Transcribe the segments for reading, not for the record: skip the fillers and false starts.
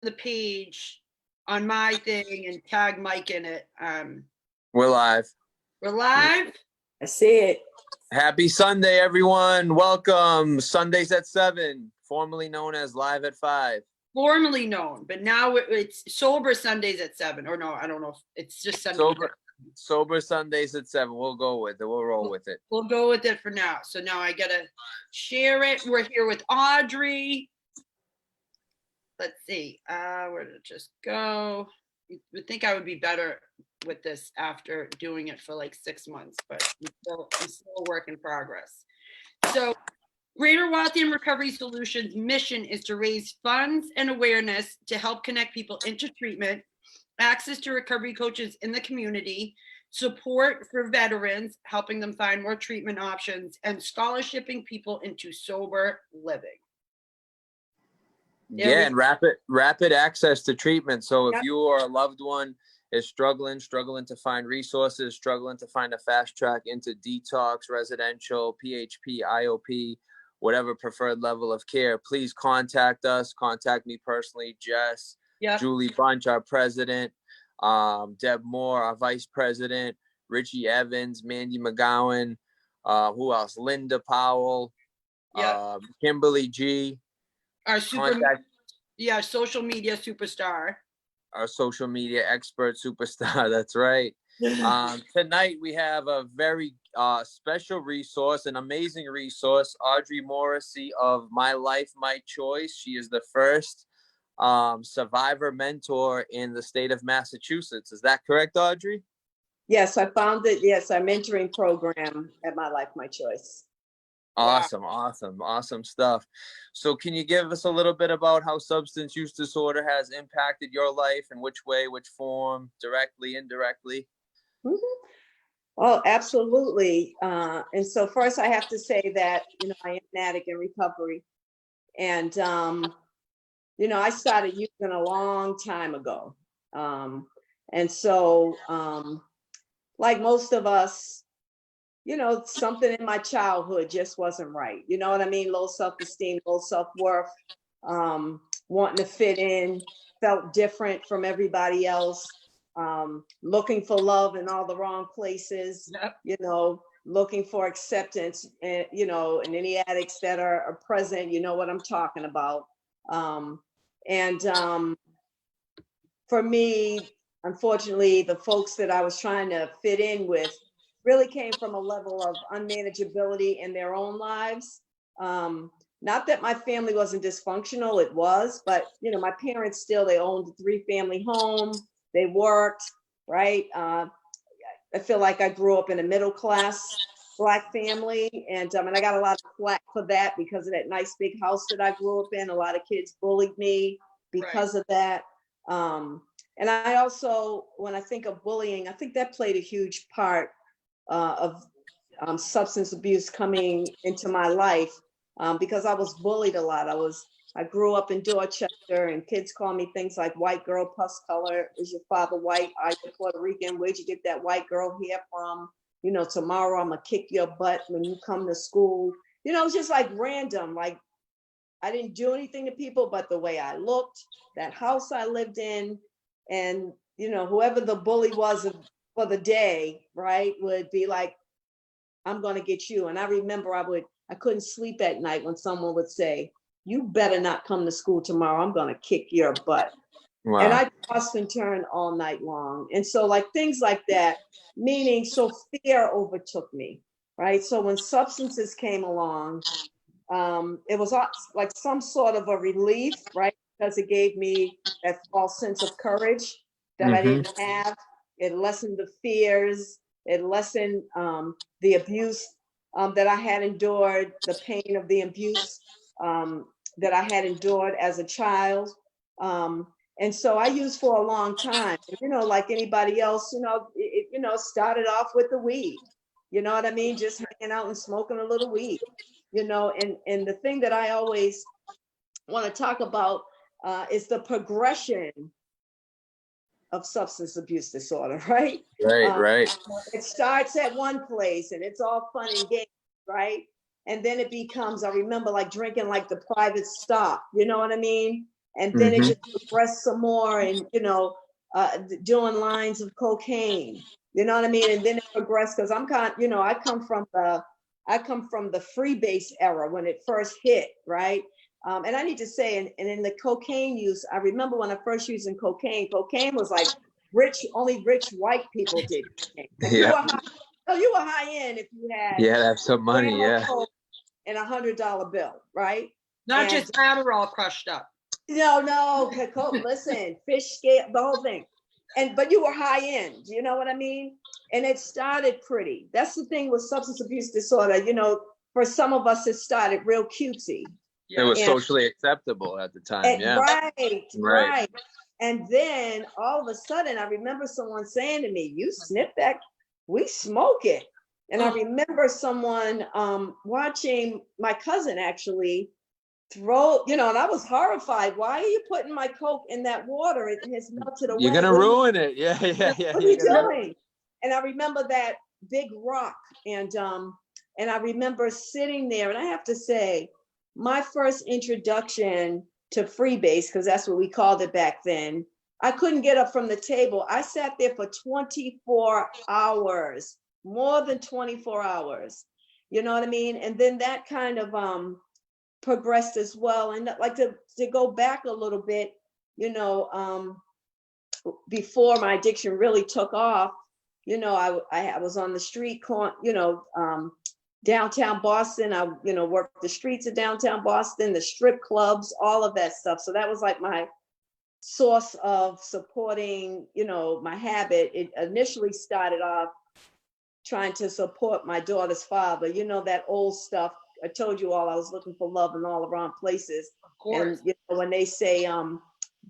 the page on my thing and tag Mike in it. We're live. We're live. I see it. Happy Sunday, everyone. Welcome. Sundays at 7, formerly known as Live at 5. Formerly known, but now it's Sober Sundays at 7. Or no, I don't know. It's just Sunday. Sober Sundays at 7. We'll go with it. We'll roll with it. We'll go with it for now. So now I gotta share it. We're here with Audrey. Let's see. Where did it just go? You would think I would be better with this after doing it for like 6 months, but I'm still a work in progress. So Greater Waltham Recovery Solutions' mission is to raise funds and awareness to help connect people into treatment, access to recovery coaches in the community, support for veterans, helping them find more treatment options, and scholarshiping people into sober living. And rapid access to treatment. So if you or a loved one is struggling to find resources, struggling to find a fast track into detox, residential, PHP, IOP, whatever preferred level of care, please contact us. Contact me personally, Jess, Julie Bunch, our president, Deb Moore, our vice president, Richie Evans, Mandy McGowan, who else? Linda Powell, Kimberly G. Our social media superstar. Our social media expert superstar. That's right. Tonight we have a very special resource, an amazing resource, Audrey Morrisseey of My Life, My Choice. She is the first survivor mentor in the state of Massachusetts. Is that correct, Audrey? Yes, I found it. Yes, our mentoring program at My Life, My Choice. Awesome stuff. So can you give us a little bit about how substance use disorder has impacted your life, and which way, which form, directly, indirectly? Mm-hmm. Oh, absolutely. And so first I have to say that, I am an addict in recovery. And, I started using a long time ago. And so like most of us, something in my childhood just wasn't right. You know what I mean? Low self-esteem, low self-worth, wanting to fit in, felt different from everybody else, looking for love in all the wrong places, looking for acceptance, and, and any addicts that are present, you know what I'm talking about. For me, unfortunately, the folks that I was trying to fit in with really came from a level of unmanageability in their own lives. Not that my family wasn't dysfunctional, it was, but my parents they owned a 3-family home, they worked, right? I feel like I grew up in a middle-class Black family, and I got a lot of flack for that because of that nice big house that I grew up in. A lot of kids bullied me because of that. And I also, when I think of bullying, I think that played a huge part of substance abuse coming into my life, because I was bullied a lot. I grew up in Dorchester, and kids call me things like white girl, pus color. Is your father white? Are you Puerto Rican? Where'd you get that white girl hair from? Tomorrow I'm gonna kick your butt when you come to school. It's just like random. Like I didn't do anything to people, but the way I looked, that house I lived in, and whoever the bully was for the day, right, would be like, I'm gonna get you. And I remember I couldn't sleep at night when someone would say, you better not come to school tomorrow, I'm gonna kick your butt. Wow. And I tossed and turned all night long. And so like things like that, meaning so fear overtook me, right? So when substances came along, it was like some sort of a relief, right? Because it gave me that false sense of courage that I didn't have. It lessened the fears. It lessened the abuse that I had endured, the pain of the abuse that I had endured as a child. And so I used for a long time, like anybody else, it started off with the weed, you know what I mean? Just hanging out and smoking a little weed, and the thing that I always want to talk about is the progression of substance abuse disorder, right? Right. It starts at one place and it's all fun and games, right? And then it becomes, I remember like drinking like the private stock, you know what I mean? And then it Mhm. just progressed some more, and doing lines of cocaine. You know what I mean? And then it progressed because I come from the freebase era when it first hit, right? And I need to say, and in the cocaine use, I remember when I first using cocaine was like only rich white people did cocaine. Like Yeah. you were high end if you had Yeah, have some a gram money. of Yeah. coke and $100 bill, right? Not And just Adderall crushed up. no, listen, fish scale, the whole thing. But you were high end, you know what I mean? And it started pretty. That's the thing with substance abuse disorder. For some of us, it started real cutesy. It was And- socially acceptable at the time. Yeah. Right. And then all of a sudden, I remember someone saying to me, "You snip that? We smoke it." And I remember someone watching my cousin actually throw, and I was horrified. Why are you putting my coke in that water? It has melted away. You're gonna What ruin it. Yeah, yeah, yeah. are you doing? And I remember that big rock, and I remember sitting there, and I have to say, my first introduction to freebase, because that's what we called it back then, I couldn't get up from the table. I sat there for 24 hours, more than 24 hours. You know what I mean? And then that kind of progressed as well. And like to go back a little bit, before my addiction really took off, I was on the street corner, downtown Boston. I, worked the streets of downtown Boston, the strip clubs, all of that stuff. So that was like my source of supporting, my habit. It initially started off trying to support my daughter's father, that old stuff. I told you all I was looking for love in all around places. Of course. And when they say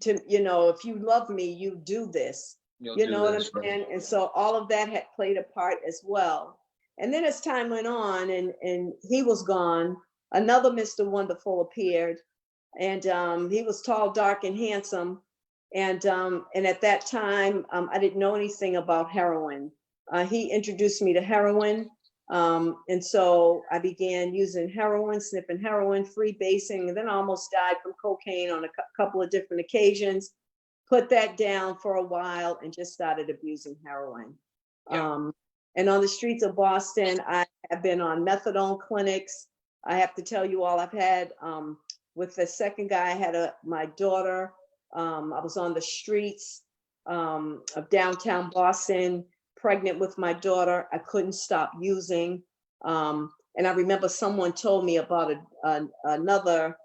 if you love me, you do this. You'll do what this, I'm saying? And so all of that had played a part as well. And then as time went on and he was gone, another Mr. Wonderful appeared. And he was tall, dark, and handsome. And at that time, I didn't know anything about heroin. He introduced me to heroin. And so I began using heroin, sniffing heroin, freebasing, and then I almost died from cocaine on a couple of different occasions. Put that down for a while and just started abusing heroin. Yeah. And on the streets of Boston, I have been on methadone clinics. I have to tell you all, I've had, with the second guy, I had my daughter. I was on the streets of downtown Boston, pregnant with my daughter. I couldn't stop using. And I remember someone told me about another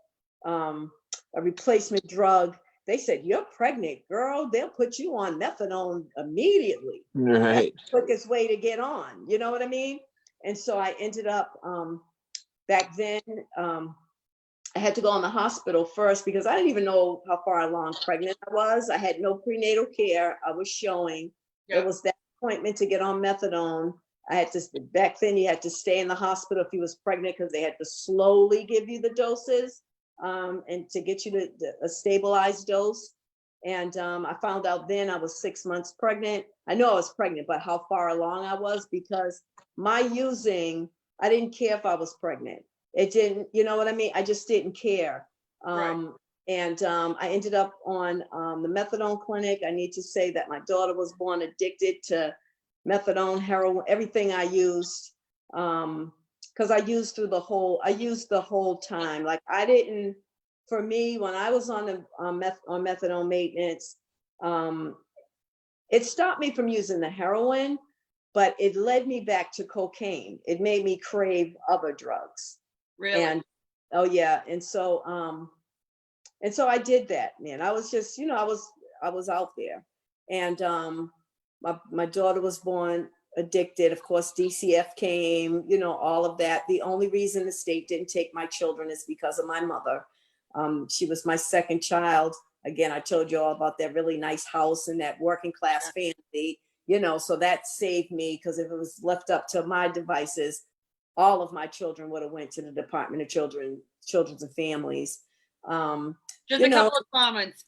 a replacement drug. They said, "You're pregnant, girl. They'll put you on methadone immediately." Right. That's the quickest way to get on. You know what I mean? And so I ended up back then. I had to go in the hospital first because I didn't even know how far along pregnant I was. I had no prenatal care. I was showing. Yeah. It was that appointment to get on methadone. Back then you had to stay in the hospital if you was pregnant because they had to slowly give you the doses and to get you to a stabilized dose. And I found out then I was 6 months pregnant. I know I was pregnant, but how far along I was, because my using, I didn't care if I was pregnant. It didn't, you know what I mean? I just didn't care. Right. And I ended up on the methadone clinic. I need to say that my daughter was born addicted to methadone, heroin, everything I used. Because I used the whole time. Like for me, when I was on methadone maintenance, it stopped me from using the heroin, but it led me back to cocaine. It made me crave other drugs. Really? And oh yeah. And so I did that, man. I was just, I was out there. And my daughter was born addicted. Of course, DCF came, all of that. The only reason the state didn't take my children is because of my mother. She was my second child. Again, I told you all about that really nice house and that working class family, so that saved me, because if it was left up to my devices, all of my children would have went to the Department of Children's and Families. Just a couple of comments.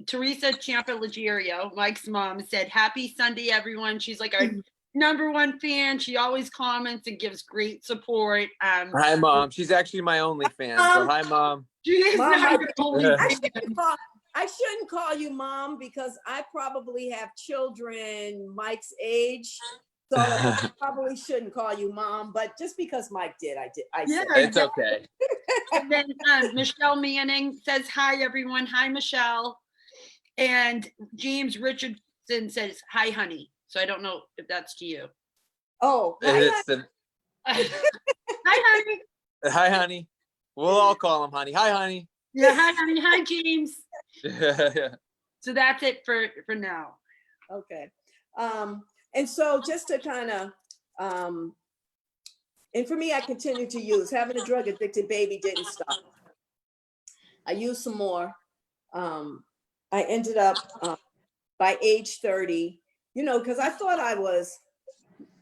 Teresa Ciampoligerio, Mike's mom, said, "Happy Sunday, everyone." She's like our #1 fan. She always comments and gives great support. Hi, Mom. She's actually my only fan. So hi, Mom. She is Mom, not your only I fan. I shouldn't call you mom because I probably have children Mike's age. So I probably shouldn't call you mom, but just because Mike did, I Yeah, said. It's okay. And then Michelle Manning says, hi, everyone. Hi, Michelle. And James Richardson says, hi, honey. So I don't know if that's to you. Oh, It's the, Hi, honey. hi, honey. We'll all call him honey. Hi, honey. Yeah, hi, honey. Hi, James. Yeah. So that's it for now. okay. And so just to kind of, and for me, I continue to use. Having a drug addicted baby didn't stop. I used some more. I ended up by age 30, because I thought I was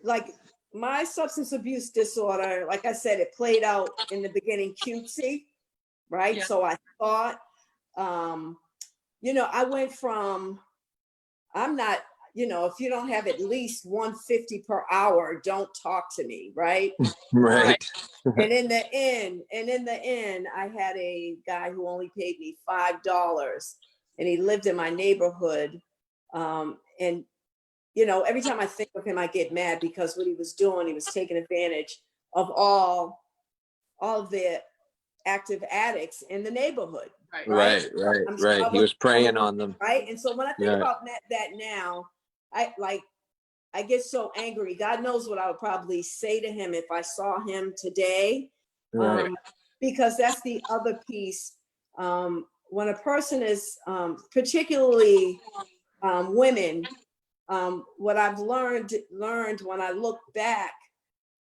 like, my substance abuse disorder, like I said, it played out in the beginning cutesy, right? Yeah. So I thought, I went from, I'm not, if you don't have at least 150 per hour, don't talk to me, right? Right. And in the end, I had a guy who only paid me $5, and he lived in my neighborhood. And every time I think of him, I get mad because what he was doing, he was taking advantage of all the active addicts in the neighborhood. Right. He was preying on them. Right. And so when I think about that now, I get so angry. God knows what I would probably say to him if I saw him today. Right. Because that's the other piece. When a person is, particularly women, what I've learned when I look back,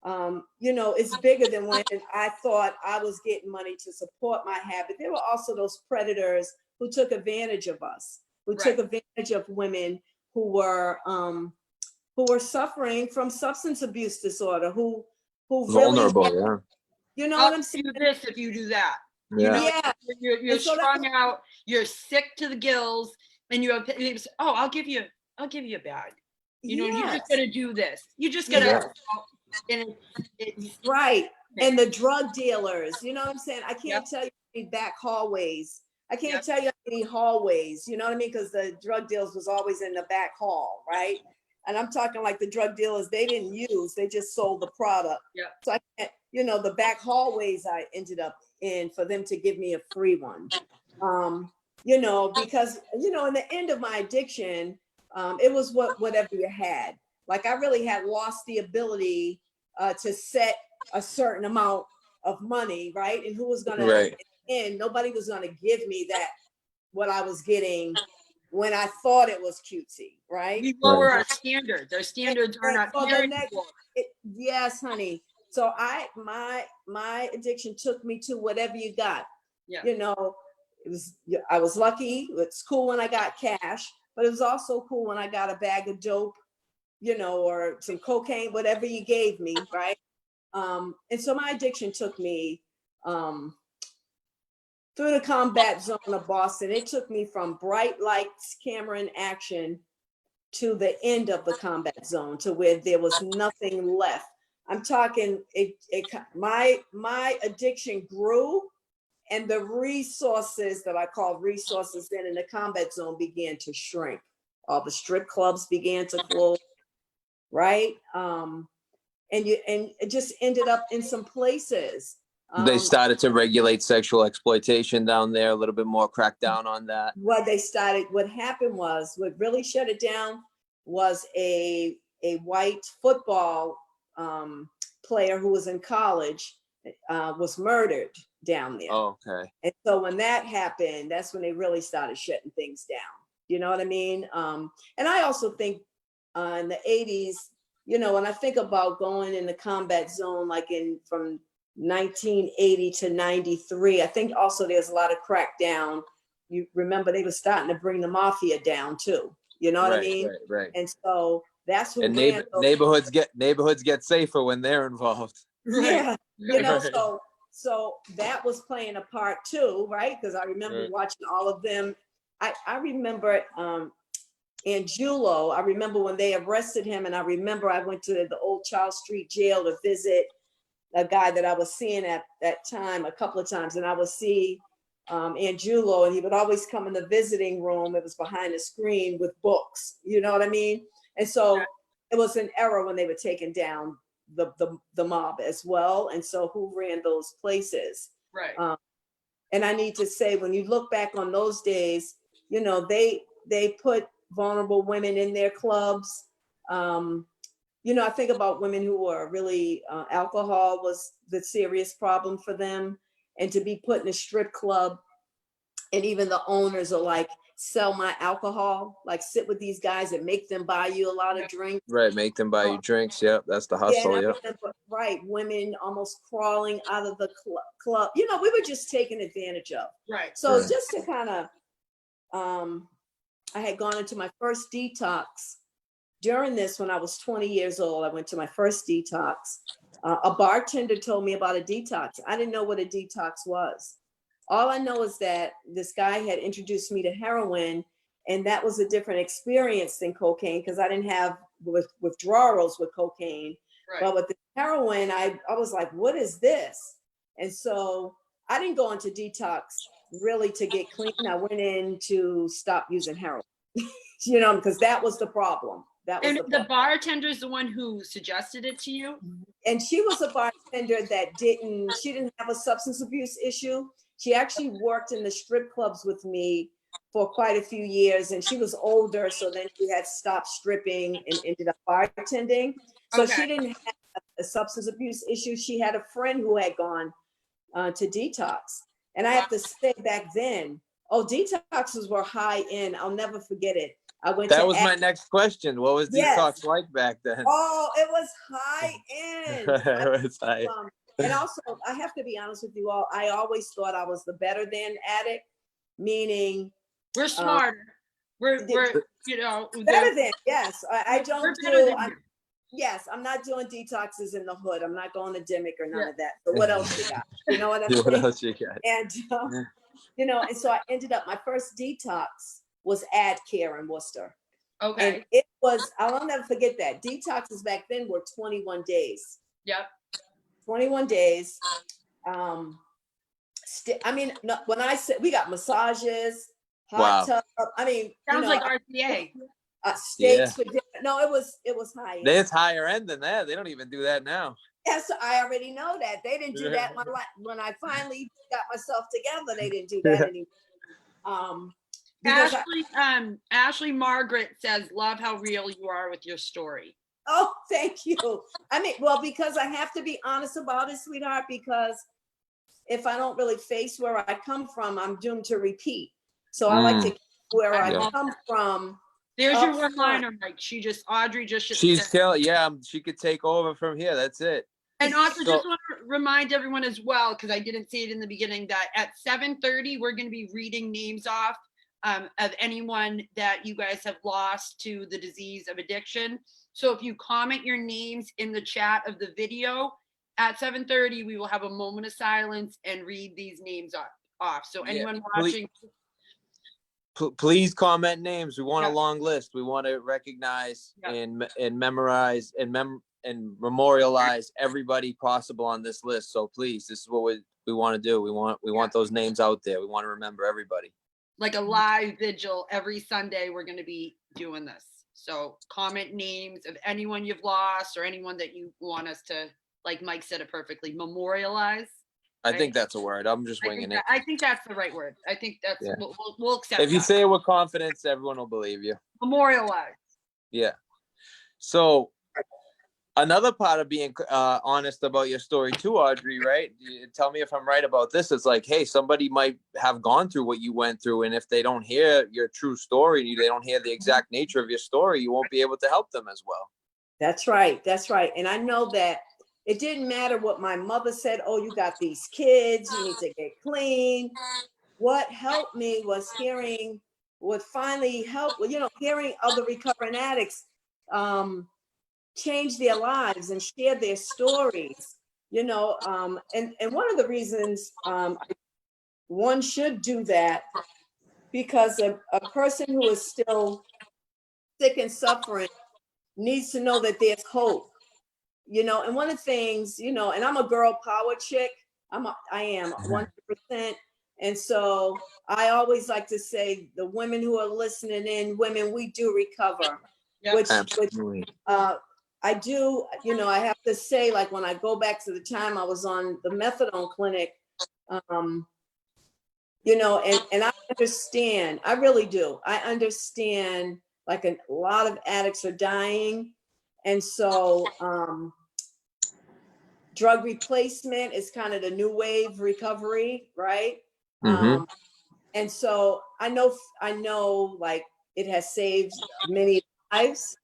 it's bigger than when I thought I was getting money to support my habit. There were also those predators who took advantage of us, who took advantage of women who were suffering from substance abuse disorder, who Vulnerable, really, yeah. you know what I'm saying? Do this if you do that. Yeah. You're so strung out. You're sick to the gills, and you have. Oh, I'll give you a bag. You're just gonna do this. You just gotta. And it's right. And the drug dealers, you know what I'm saying? I can't tell you how many back hallways. I can't tell you how many hallways, you know what I mean? Because the drug dealers was always in the back hall, right? And I'm talking like the drug dealers, they didn't use, they just sold the product. Yeah. So I can't, the back hallways I ended up in for them to give me a free one. Because, in the end of my addiction, it was whatever you had. Like I really had lost the ability to set a certain amount of money, right? And who was gonna, and nobody was gonna give me that, what I was getting when I thought it was cutesy, right? We lower our standards. Our standards are not here. Yes, honey. So my addiction took me to whatever you got. Yeah. I was lucky. It's cool when I got cash, but it was also cool when I got a bag of dope, or some cocaine, whatever you gave me, right? And so my addiction took me through the combat zone of Boston. It took me from bright lights, camera in action to the end of the combat zone, to where there was nothing left. I'm talking, my addiction grew, and the resources that I called resources then in the combat zone began to shrink. All the strip clubs began to close, right? And it just ended up in some places. They started to regulate sexual exploitation down there, a little bit more crack down on that. What happened was, what really shut it down was a white football player who was in college was murdered down there. Oh, okay. And so when that happened, that's when they really started shutting things down. You know what I mean? And I also think in the 80s, when I think about going in the combat zone, like from 1980 to 93, I think also there's a lot of crackdown. You remember they were starting to bring the mafia down too. You know what I mean? Right. And so that's who neighborhoods get safer when they're involved. Yeah. So that was playing a part too, right? Because I remember watching all of them. I remember Angiulo. I remember when they arrested him, and I remember I went to the old Charles Street jail to visit a guy that I was seeing at that time a couple of times, and I would see Angiulo, and he would always come in the visiting room. It was behind the screen with books, you know what I mean? And so it was an era when they were taking down the mob as well. And so who ran those places? Right. And I need to say, when you look back on those days, you know, they put vulnerable women in their clubs. You know, I think about women who were really, alcohol was the serious problem for them. And to be put in a strip club, and even the owners are like, sell my alcohol, like sit with these guys and make them buy you a lot of drinks. Right, make them buy you drinks. Yep, that's the Yeah, and hustle. I Yep. remember, right, women almost crawling out of the club. You know, we were just taken advantage of. Right. So Right. just to kind of, I had gone into my first detox. During this, when I was 20 years old, I went to my first detox. A bartender told me about a detox. I didn't know what a detox was. All I know is that this guy had introduced me to heroin, and that was a different experience than cocaine, because I didn't have withdrawals with cocaine. Right. But with the heroin, I was like, what is this? And so I didn't go into detox really to get clean. I went in to stop using heroin, you know, because that was the problem. That was And the the problem. bartender's the one who suggested it to you? And she was a bartender that she didn't have a substance abuse issue. She actually worked in the strip clubs with me for quite a few years, and she was older. So then she had stopped stripping and ended up bartending. So Okay. she didn't have a substance abuse issue. She had a friend who had gone to detox. And I have to say, back then, detoxes were high end. I'll never forget it. I went That to was my next question. What was Yes. detox like back then? Oh, it was high end. It was high. And also, I have to be honest with you all, I always thought I was the better than addict, meaning We're smarter. We're you know, better than, yes. I we're don't better do, than you. yes, I'm not doing detoxes in the hood. I'm not going to Dimmick or none of that. So what else you got? You know what I'm What saying? else you got? And, you know, and so I ended up, my first detox was Ad Care in Worcester. Okay. And it was, I'll never forget that. Detoxes back then were 21 days. Yep. 21 days. I mean, when I said we got massages, hot tub, I mean, Sounds like RCA. steaks for dinner. No, it was high end. It's higher end than that. They don't even do that now. Yes, I already know that. They didn't do that when I finally got myself together. They didn't do that anymore. Because Ashley Margaret says, love how real you are with your story. Oh, thank you. I mean, well, because I have to be honest about it, sweetheart, because if I don't really face where I come from, I'm doomed to repeat. So I like to keep where I come from. There's your one-liner, Mike. Audrey just She's killing. Yeah, she could take over from here. That's it. And also, just want to remind everyone as well, because I didn't say it in the beginning, that at 7:30 we're going to be reading names off of anyone that you guys have lost to the disease of addiction. So if you comment your names in the chat of the video, at 7:30 we will have a moment of silence and read these names off. So anyone watching, please comment names. We want a long list. We want to recognize and memorize and memorialize everybody possible on this list. So please, this is what we want to do. We want those names out there. We want to remember everybody. Like a live vigil every Sunday, we're going to be doing this. So comment names of anyone you've lost or anyone that you want us to, like Mike said it perfectly, memorialize. I think that's a word. I'm just winging it. I think that's the right word. I think that's, we'll accept If you say it with confidence, everyone will believe you. Memorialize. Yeah. So another part of being honest about your story too, Audrey, right? Tell me if I'm right about this. It's like, hey, somebody might have gone through what you went through. And if they don't hear your true story, and they don't hear the exact nature of your story, you won't be able to help them as well. That's right. That's right. And I know that it didn't matter what my mother said. Oh, you got these kids, you need to get clean. What helped me was hearing what finally helped, hearing other recovering addicts change their lives and share their stories, and one of the reasons one should do that, because a person who is still sick and suffering needs to know that there's hope, you know. And one of the things, you know, and I'm a girl power chick. I am 100%. And so I always like to say, the women who are listening in, women, we do recover. Yep. Which Absolutely. I do, you know, I have to say, like, when I go back to the time I was on the methadone clinic, you know, and I understand, I really do. I understand, like, a lot of addicts are dying. And so drug replacement is kind of the new wave recovery, right? Mm-hmm. And so I know like it has saved many lives.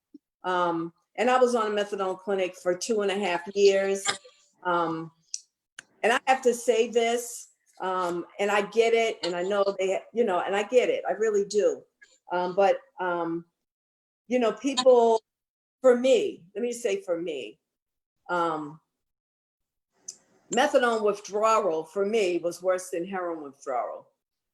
And I was on a methadone clinic for 2.5 years. And I have to say this, and I get it, and I know they, you know, and I get it, I really do. But you know, people, for me, let me just say for me, methadone withdrawal for me was worse than heroin withdrawal.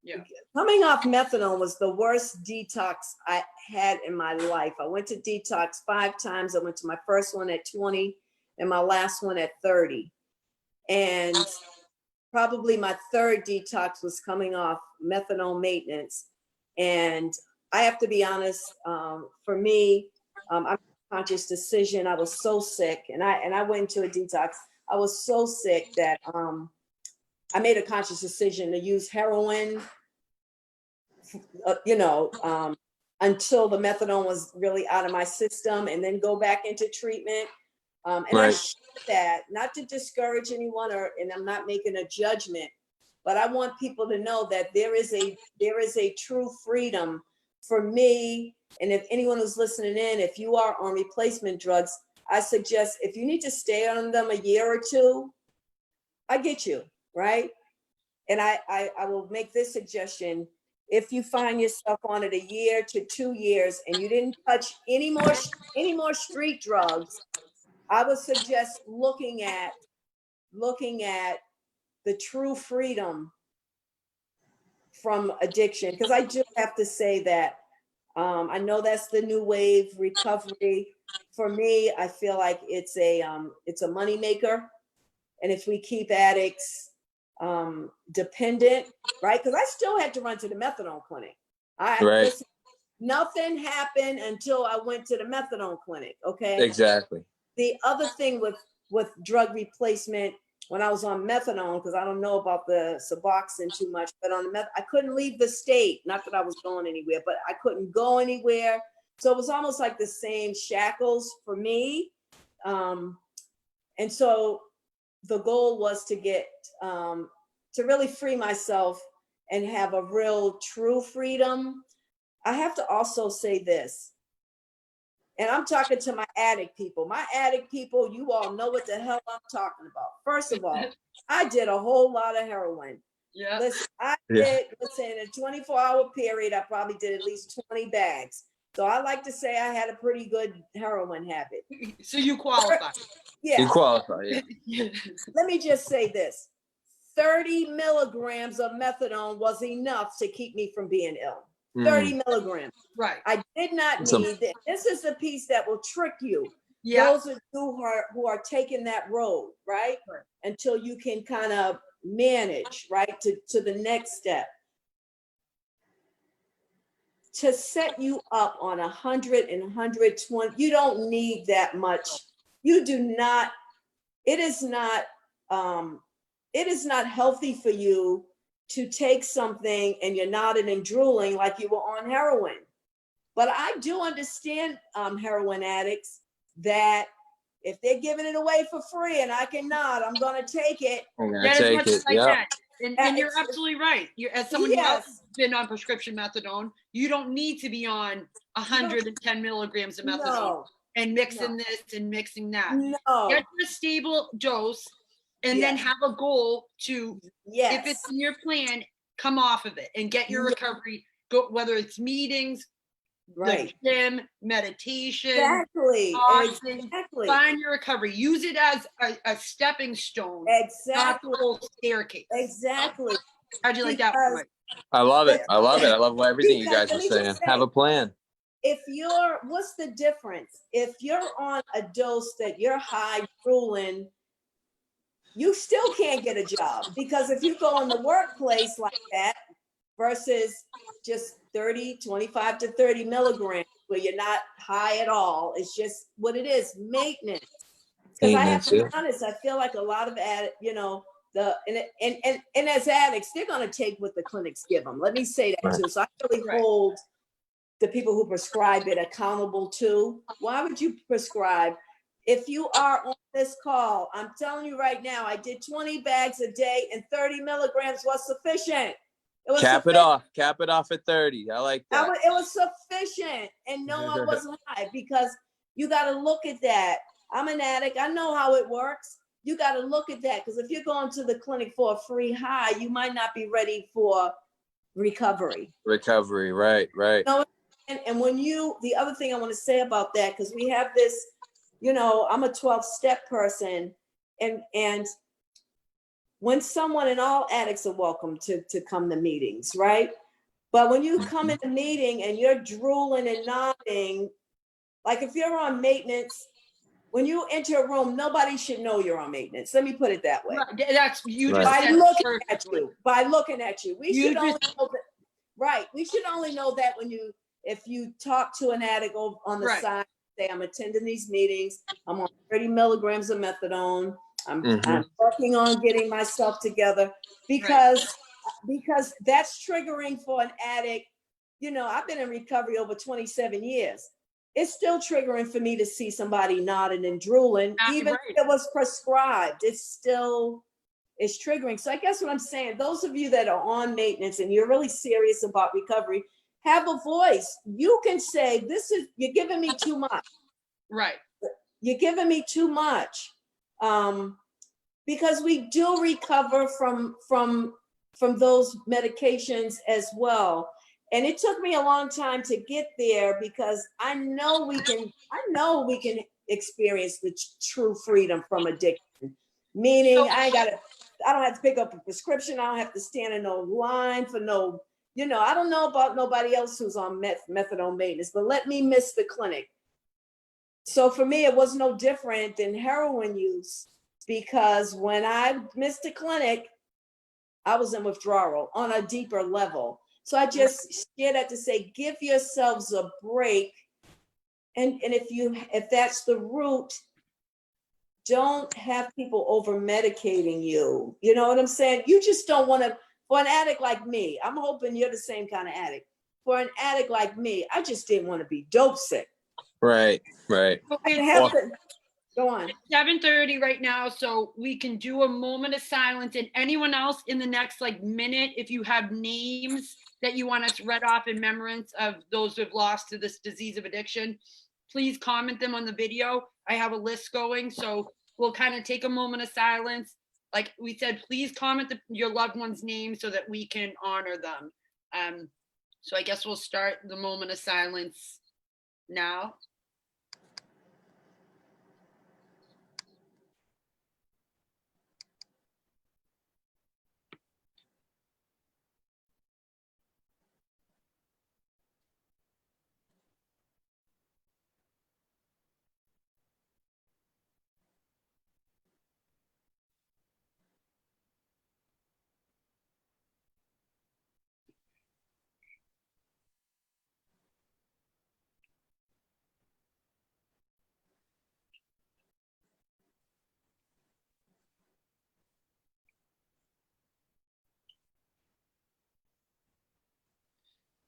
Yeah. Coming off methadone was the worst detox I had in my life. I went to detox 5 times. I went to my first one at 20 and my last one at 30. And probably my third detox was coming off methadone maintenance. And I have to be honest, for me, I made a conscious decision. I was so sick, and I went into a detox. I was so sick that I made a conscious decision to use heroin, you know, until the methadone was really out of my system, and then go back into treatment. And I Right. share that not to discourage anyone, and I'm not making a judgment, but I want people to know that there is a true freedom for me. And if anyone who's listening in, if you are on replacement drugs, I suggest, if you need to stay on them a year or two, I get you, right? And I will make this suggestion. If you find yourself on it a year to 2 years and you didn't touch any more street drugs, I would suggest looking at the true freedom from addiction. Because I do have to say that I know that's the new wave recovery. For me, I feel like it's a moneymaker. And if we keep addicts dependent, right? Because I still had to run to the methadone clinic. Right. Listen, nothing happened until I went to the methadone clinic. Okay. Exactly. The other thing with drug replacement, when I was on methadone, because I don't know about the Suboxone too much, but on the meth, I couldn't leave the state. Not that I was going anywhere, but I couldn't go anywhere. So it was almost like the same shackles for me. And so the goal was to get to really free myself and have a real true freedom. I have to also say this, and I'm talking to my addict people. My addict people, you all know what the hell I'm talking about. First of all, I did a whole lot of heroin. Yeah. Listen, Yeah. in a 24-hour period, I probably did at least 20 bags. So I like to say I had a pretty good heroin habit. So you qualify. You Yeah. qualify. Yeah. Let me just say this. 30 milligrams of methadone was enough to keep me from being ill. 30 milligrams. Right. I did not need this. This is the piece that will trick you. Yeah. Those of you who are taking that road, right? Right. Until you can kind of manage, right? To the next step. To set you up on 100 and 120, you don't need that much. You do not, it is not healthy for you to take something and you're nodding and drooling like you were on heroin. But I do understand heroin addicts that if they're giving it away for free and I can nod, I'm going to take it. I'm gonna Get as take much it. as I Yeah. can. And you're absolutely right. You, as someone who has Yes. been on prescription methadone, you don't need to be on 110 milligrams of methadone and mixing this and mixing that. No. Get to a stable dose and then Yes. have a goal to, Yes. if it's in your plan, come off of it and get your recovery, go, whether it's meetings, Right. the gym, meditation, Exactly. boxing, Exactly. find your recovery. Use it as a stepping stone, not Exactly. the whole staircase. Exactly. How'd you like that? Because I love it. I love it. I love everything you Because guys let are me saying. just say- Have a plan. what's the difference? If you're on a dose that you're high drooling, you still can't get a job, because if you go in the workplace like that versus just 25 to 30 milligrams where you're not high at all, it's just what it is, maintenance. Because I have to be honest, I feel like a lot of and as addicts, they're going to take what the clinics give them. Let me say that too. So I really hold the people who prescribe it accountable too. Why would you prescribe? If you are on this call, I'm telling you right now, I did 20 bags a day and 30 milligrams was sufficient. It was Cap it off at 30. I like that. It was sufficient. And no, I wasn't high, because you got to look at that. I'm an addict. I know how it works. You got to look at that, because if you're going to the clinic for a free high, you might not be ready for recovery. Right. You know, and when the other thing I want to say about that, because we have this, I'm a 12-step person, and when someone, and all addicts are welcome to come to meetings, right? But when you come in a meeting and you're drooling and nodding, like if you're on maintenance, when you enter a room, nobody should know you're on maintenance. Let me put it that way. Right. That's you Right. just By said looking perfectly. at you, by looking at you, we You should only just- know that. Right, we should only know that if you talk to an addict on the Right. side, say, I'm attending these meetings, I'm on 30 milligrams of methadone, I'm working on getting myself together, because that's triggering for an addict. I've been in recovery over 27 years. It's still triggering for me to see somebody nodding and drooling, even if it was prescribed. It's triggering. So I guess what I'm saying, those of you that are on maintenance and you're really serious about recovery, have a voice. You can say, you're giving me too much. Right. You're giving me too much. Because we do recover from those medications as well. And it took me a long time to get there, because I know we can experience the true freedom from addiction. Meaning I don't have to pick up a prescription. I don't have to stand in no line for no, I don't know about nobody else who's on methadone maintenance, but let me miss the clinic. So for me, it was no different than heroin use, because when I missed the clinic, I was in withdrawal on a deeper level. So I just share that to say, give yourselves a break. And if that's the root, don't have people over medicating you. You know what I'm saying? You just don't want to, for an addict like me, I'm hoping you're the same kind of addict. For an addict like me, I just didn't want to be dope sick. Right. I didn't have to. Go on. 7:30 right now, so we can do a moment of silence. And anyone else in the next minute, if you have names that you want us read off in remembrance of those who have lost to this disease of addiction, please comment them on the video. I have a list going, so we'll kind of take a moment of silence. Like we said, please comment your loved one's name so that we can honor them. So I guess we'll start the moment of silence now.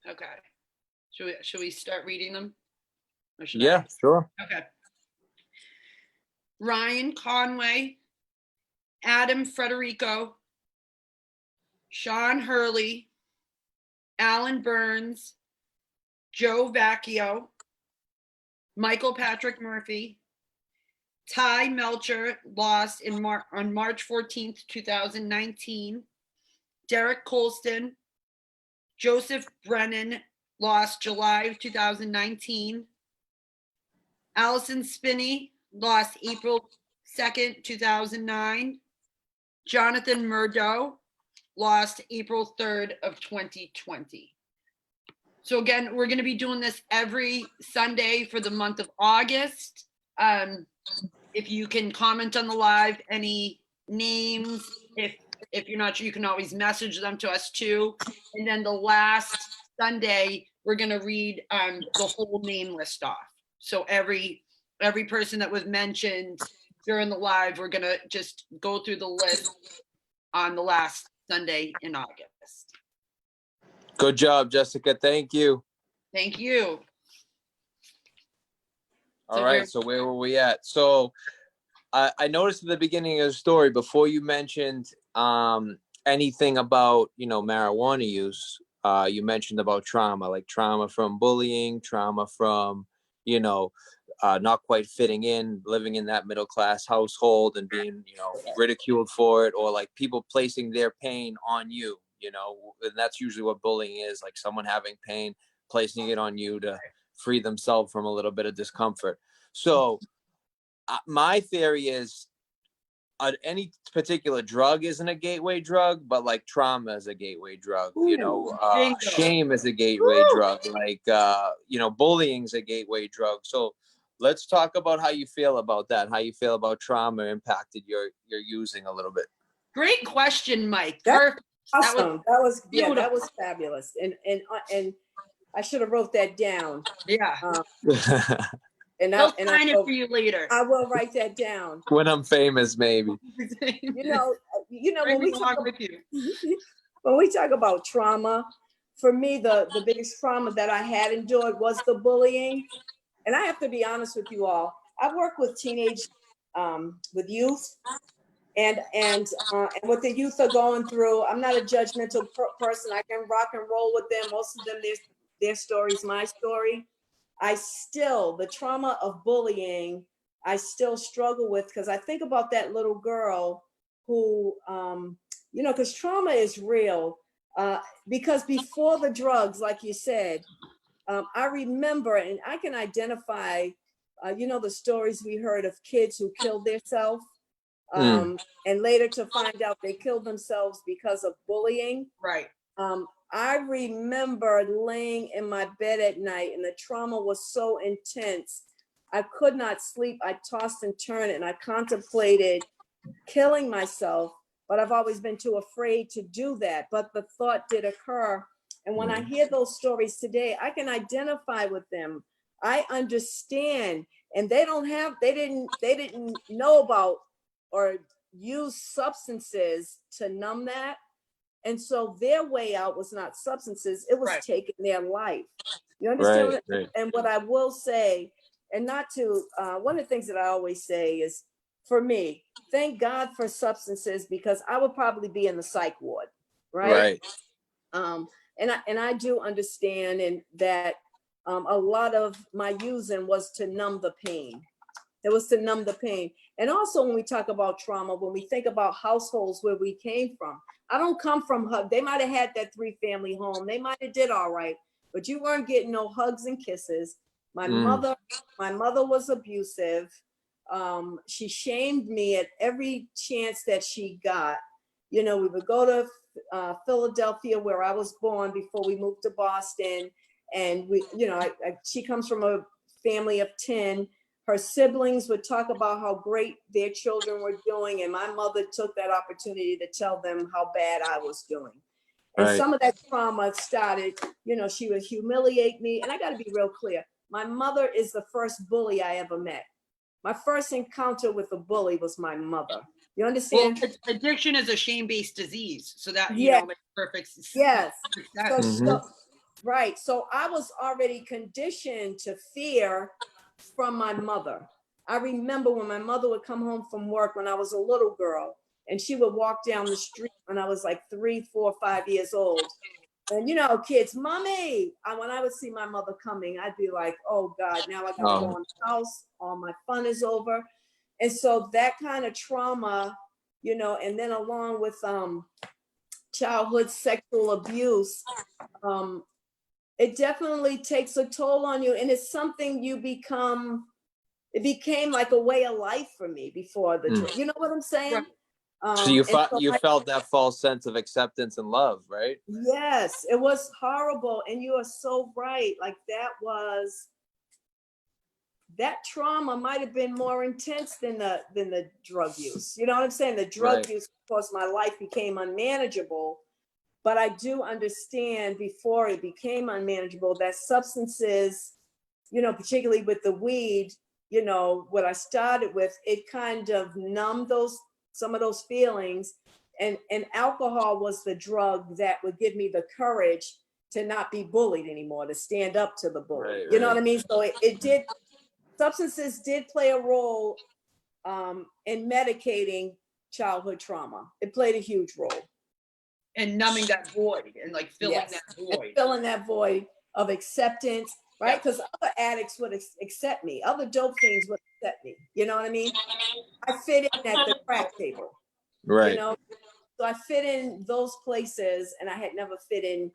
Okay. Should we start reading them? Or should Yeah, sure. Okay. Ryan Conway, Adam Frederico, Sean Hurley, Alan Burns, Joe Vacchio, Michael Patrick Murphy, Ty Melcher, lost on March 14th, 2019, Derek Colston, Joseph Brennan, lost July of 2019, Allison Spinney, lost April 2nd, 2009, Jonathan Murdo, lost April 3rd of 2020. So again, we're going to be doing this every Sunday for the month of August. If you can comment on the live, any names, if you're not sure, you can always message them to us too. And then the last Sunday, we're going to read the whole name list off. So every person that was mentioned during the live, we're going to just go through the list on the last Sunday in August. Good job, Jessica. Thank you. Thank you. All right. So where were we at? So I noticed at the beginning of the story, before you mentioned anything about, marijuana use, you mentioned about trauma, like trauma from bullying, trauma from, not quite fitting in, living in that middle class household and being, ridiculed for it, or like people placing their pain on you, and that's usually what bullying is, like someone having pain, placing it on you to free themselves from a little bit of discomfort. So my theory is any particular drug isn't a gateway drug, but like trauma is a gateway drug. Shame is a gateway drug. Like bullying is a gateway drug. So let's talk about how you feel about that. How you feel about trauma impacted your using a little bit. Great question, Mike. Perfect. Awesome. That was fabulous. And I should have wrote that down. Yeah. And I'll sign it for you later. I will write that down. When I'm famous, maybe. When we talk about trauma, for me, the biggest trauma that I had endured was the bullying. And I have to be honest with you all. I work with with youth, and what the youth are going through. I'm not a judgmental person. I can rock and roll with them. Most of them, their story is my story. The trauma of bullying, I still struggle with, because I think about that little girl who, because trauma is real. Because before the drugs, like you said, I remember, and I can identify, the stories we heard of kids who killed themselves, and later to find out they killed themselves because of bullying. Right. I remember laying in my bed at night, and the trauma was so intense. I could not sleep. I tossed and turned, and I contemplated killing myself, but I've always been too afraid to do that. But the thought did occur. And when I hear those stories today, I can identify with them. I understand. And they didn't know about or use substances to numb that. And so their way out was not substances, it was taking their life. You understand? Right. And what I will say, and not to, one of the things that I always say is, for me, thank God for substances, because I would probably be in the psych ward, right? And I do understand, and that a lot of my using was to numb the pain. It was to numb the pain. And also when we talk about trauma, when we think about households where we came from, I don't come from they might have had that 3-family home. They might have did all right, but you weren't getting no hugs and kisses. My mother was abusive. She shamed me at every chance that she got. We would go to Philadelphia, where I was born, before we moved to Boston. And she comes from a family of 10. Her siblings would talk about how great their children were doing, and my mother took that opportunity to tell them how bad I was doing. And some of that trauma started, she would humiliate me. And I got to be real clear. My mother is the first bully I ever met. My first encounter with a bully was my mother. You understand? Well, addiction is a shame-based disease. So that, makes perfect sense. Yes. So I was already conditioned to fear from my mother. I remember when my mother would come home from work when I was a little girl, and she would walk down the street when I was like 3, 4, 5 years old. And kids, mommy, when I would see my mother coming, I'd be like, oh God, now I gotta go in the house, all my fun is over. And so that kind of trauma, and then along with childhood sexual abuse, it definitely takes a toll on you. And it's something it became like a way of life for me before the drug. You know what I'm saying? So you And so you felt that false sense of acceptance and love, right? yes, it was horrible. And you are so right. Like that trauma might have been more intense than the drug use. You know what I'm saying? The drug Right. use, of course, my life became unmanageable. But I do understand before it became unmanageable that substances, particularly with the weed, what I started with, it kind of numbed some of those feelings. And alcohol was the drug that would give me the courage to not be bullied anymore, to stand up to the bully. Right, You know right. what I mean? So it did, substances did play a role in medicating childhood trauma. It played a huge role. And numbing that void and like filling Yes. that And void. filling that void of acceptance, right? Yeah. Because other addicts would accept me. Other dope fiends would accept me. You know what I mean? I fit in at the crack table, Right. So I fit in those places, and I had never fit in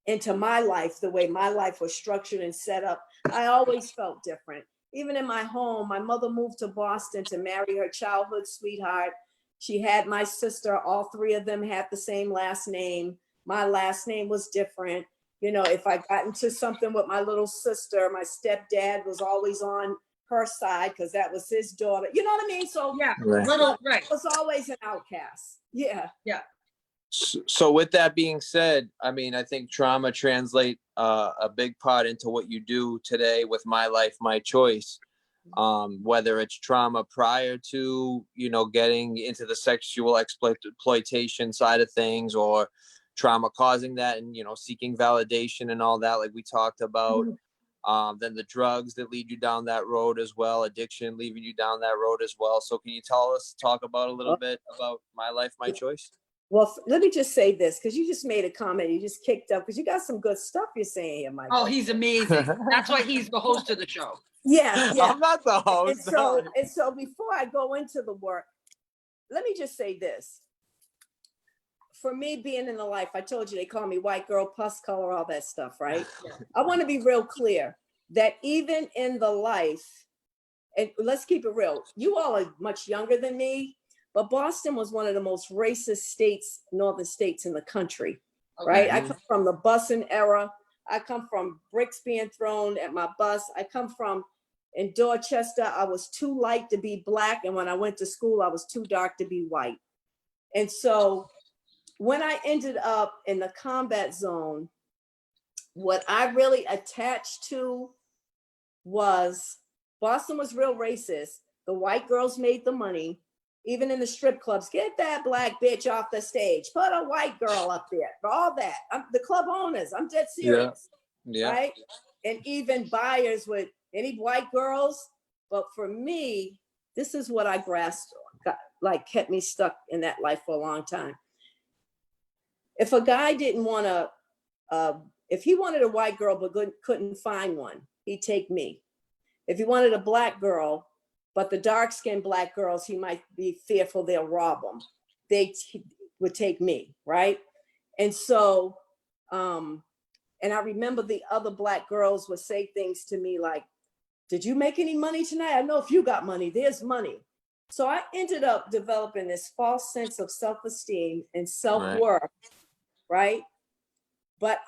into my life the way my life was structured and set up. I always felt different. Even in my home, my mother moved to Boston to marry her childhood sweetheart. She had my sister. All three of them had the same last name. My last name was different. If I got into something with my little sister, my stepdad was always on her side because that was his daughter. You know what I mean? So Yeah, Right. right. I was always an outcast. Yeah. Yeah. So with that being said, I mean, I think trauma translate a big part into what you do today with My Life, My Choice. Whether it's trauma prior to, getting into the sexual exploitation side of things, or trauma causing that and, seeking validation and all that, like we talked about. Then the drugs that lead you down that road as well, addiction leaving you down that road as well. So can you talk about a little bit about My Life, My Choice? Well, let me just say this, because you just made a comment. You just kicked up because you got some good stuff you're saying here, Michael. Oh, he's amazing. That's why he's the host of the show. Yeah. I'm not the And host. so before I go into the work, let me just say this. For me, being in the life, I told you they call me white girl, pus color, all that stuff, right? I want to be real clear that even in the life, and let's keep it real, you all are much younger than me, but Boston was one of the most racist northern states in the country, right? I come from the busing era. I come from bricks being thrown at my bus. I come from, in Dorchester, I was too light to be black. And when I went to school, I was too dark to be white. And so when I ended up in the combat zone, what I really attached to was Boston was real racist. The white girls made the money. Even in the strip clubs, get that black bitch off the stage, put a white girl up there, all that. The club owners, I'm dead serious, right? And even buyers with any white girls. But for me, this is what I grasped, kept me stuck in that life for a long time. If a guy didn't want to, if he wanted a white girl but couldn't find one, he'd take me. If he wanted a black girl, but the dark-skinned black girls, he might be fearful they'll rob him. They would take me, right? And so, and I remember the other black girls would say things to me like, did you make any money tonight? I know if you got money, there's money. So I ended up developing this false sense of self-esteem and self-worth, right? But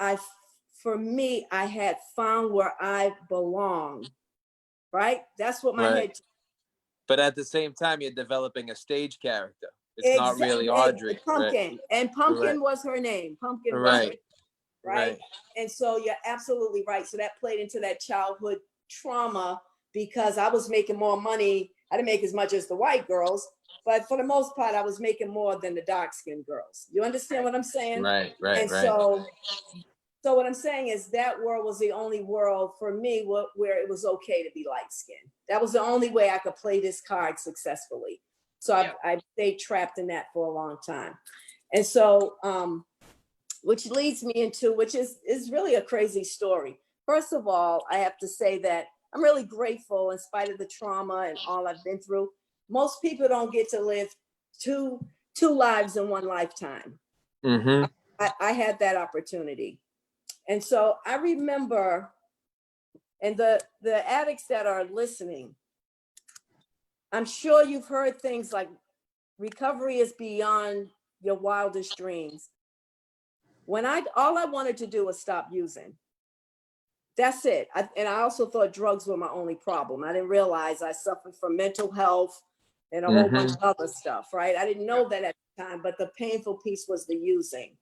for me, I had found where I belong, right? That's what my head. But at the same time, you're developing a stage character. It's not really Audrey. Pumpkin. Right? And Pumpkin was her name. Pumpkin was her name, right? And so you're absolutely right. So that played into that childhood trauma because I was making more money. I didn't make as much as the white girls, but for the most part, I was making more than the dark-skinned girls. You understand what I'm saying? Right. So what I'm saying is that world was the only world for me where it was okay to be light-skinned. That was the only way I could play this card successfully. So I stayed trapped in that for a long time. And so, which leads me into, which is really a crazy story. First of all, I have to say that I'm really grateful in spite of the trauma and all I've been through. Most people don't get to live two lives in one lifetime. Mm-hmm. I had that opportunity. And so I remember, and the addicts that are listening, I'm sure you've heard things like recovery is beyond your wildest dreams. All I wanted to do was stop using. That's it. And I also thought drugs were my only problem. I didn't realize I suffered from mental health and a whole bunch of other stuff, right? I didn't know that at the time, but the painful piece was the using.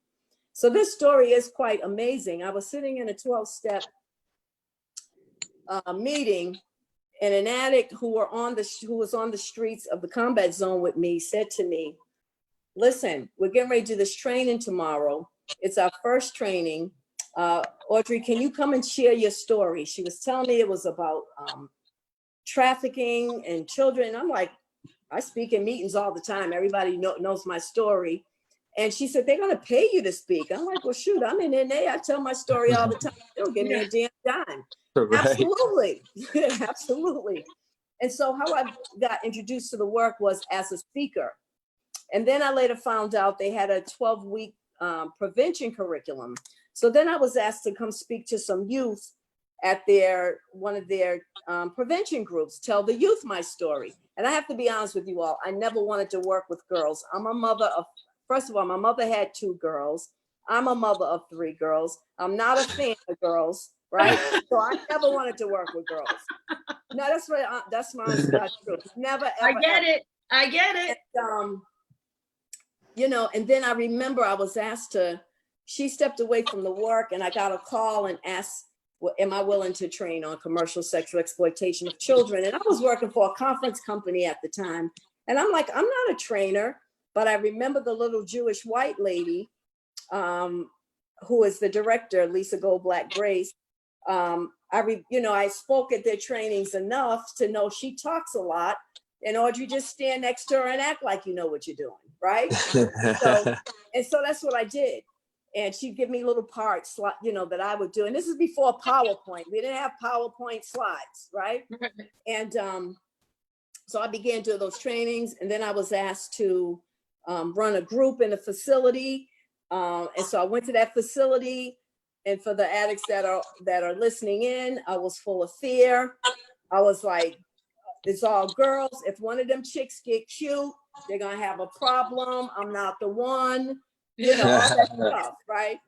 So this story is quite amazing. I was sitting in a 12-step meeting, and an addict who was on the streets of the combat zone with me said to me, listen, we're getting ready to do this training tomorrow. It's our first training. Audrey, can you come and share your story? She was telling me it was about trafficking and children. I'm like, I speak in meetings all the time. Everybody knows my story. And she said, they're going to pay you to speak. I'm like, well, shoot, I'm in NA. I tell my story all the time. They don't give me a damn dime. Right. Absolutely. Absolutely. And so how I got introduced to the work was as a speaker. And then I later found out they had a 12-week prevention curriculum. So then I was asked to come speak to some youth at one of their prevention groups, tell the youth my story. And I have to be honest with you all, I never wanted to work with girls. First of all, my mother had 2 girls. I'm a mother of 3 girls. I'm not a fan of girls, right? So I never wanted to work with girls. No, that's right. That's my honest God truth. Never, ever. I get it. And, and then I remember I was asked she stepped away from the work, and I got a call and asked, well, am I willing to train on commercial sexual exploitation of children? And I was working for a conference company at the time. And I'm like, I'm not a trainer, but I remember the little Jewish white lady, who is the director, Lisa Goldblatt Grace. I spoke at their trainings enough to know she talks a lot, and Audrey, just stand next to her and act like you know what you're doing, right? So that's what I did. And she'd give me little parts, that I would do. And this is before PowerPoint. We didn't have PowerPoint slides, right? And so I began doing those trainings, and then I was asked to run a group in a facility. And so I went to that facility, and for the addicts that are listening in, I was full of fear. I was like, it's all girls. If one of them chicks get cute, they're gonna have a problem. I'm not the one, all that stuff, right?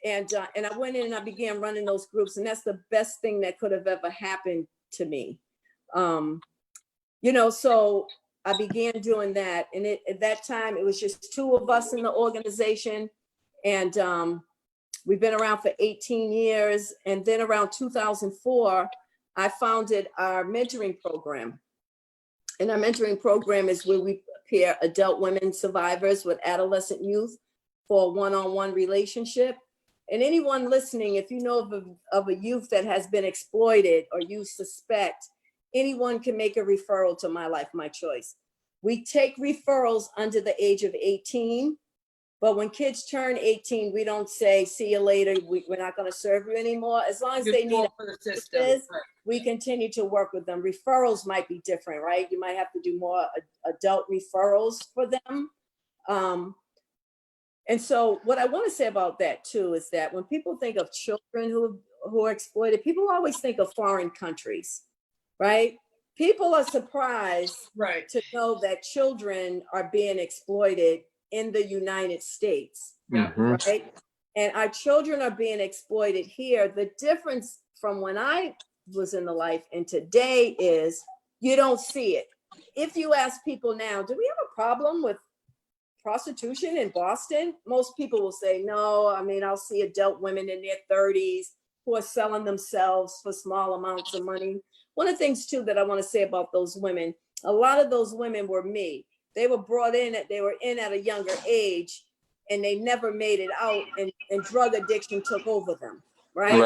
And I went in and I began running those groups, and that's the best thing that could have ever happened to me. So I began doing that, and at that time it was just 2 of us in the organization, and we've been around for 18 years. And then around 2004, I founded our mentoring program. And our mentoring program is where we pair adult women survivors with adolescent youth for a one-on-one relationship. And anyone listening, if you know of a youth that has been exploited or you suspect, anyone can make a referral to My Life, My Choice. We take referrals under the age of 18, but when kids turn 18, we don't say, see you later, we're not going to serve you anymore. As long as they need services, we continue to work with them. Referrals might be different, right? You might have to do more adult referrals for them. And so what I want to say about that too is that when people think of children who are exploited, people always think of foreign countries, right? People are surprised to know that children are being exploited in the United States, right? And our children are being exploited here. The difference from when I was in the life and today is you don't see it. If you ask people now, do we have a problem with prostitution in Boston? Most people will say, no. I mean, I'll see adult women in their 30s who are selling themselves for small amounts of money. One of the things too that I want to say about those women, a lot of those women were me. They were brought in at a younger age, and they never made it out, and drug addiction took over them, right? A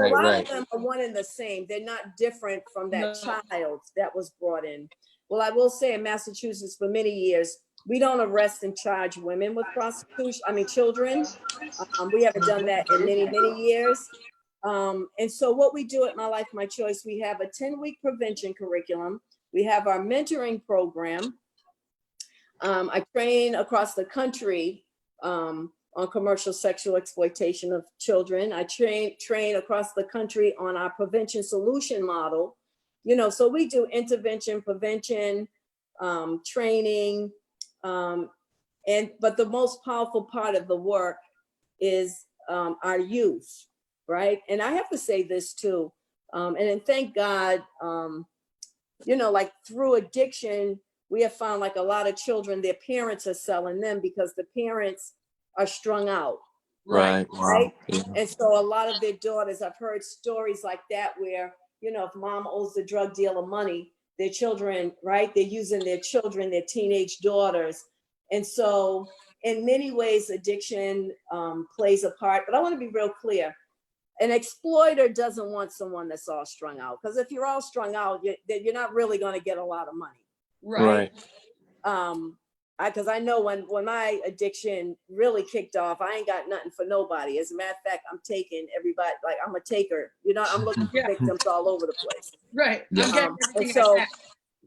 lot of them are one and the same. They're not different from that child that was brought in. Well, I will say in Massachusetts for many years, we don't arrest and charge women with prostitution, children. We haven't done that in many, many years. And so what we do at My Life, My Choice, we have a 10-week prevention curriculum. We have our mentoring program. I train across the country on commercial sexual exploitation of children. I train across the country on our prevention solution model. So we do intervention, prevention, training, But the most powerful part of the work is our youth, right? And I have to say this too, and then thank God, like through addiction, we have found like a lot of children, their parents are selling them because the parents are strung out. Right. Right. Yeah. And so a lot of their daughters, I've heard stories like that where, if mom owes the drug dealer money, their children, right, they're using their children, their teenage daughters. And so in many ways, addiction plays a part. But I want to be real clear. An exploiter doesn't want someone that's all strung out, because if you're all strung out, you're not really going to get a lot of money. Right. Because I know when my addiction really kicked off, I ain't got nothing for nobody. As a matter of fact, I'm taking everybody, like I'm a taker. I'm looking for victims all over the place. Right. Yeah. I'm getting And everything I so, can.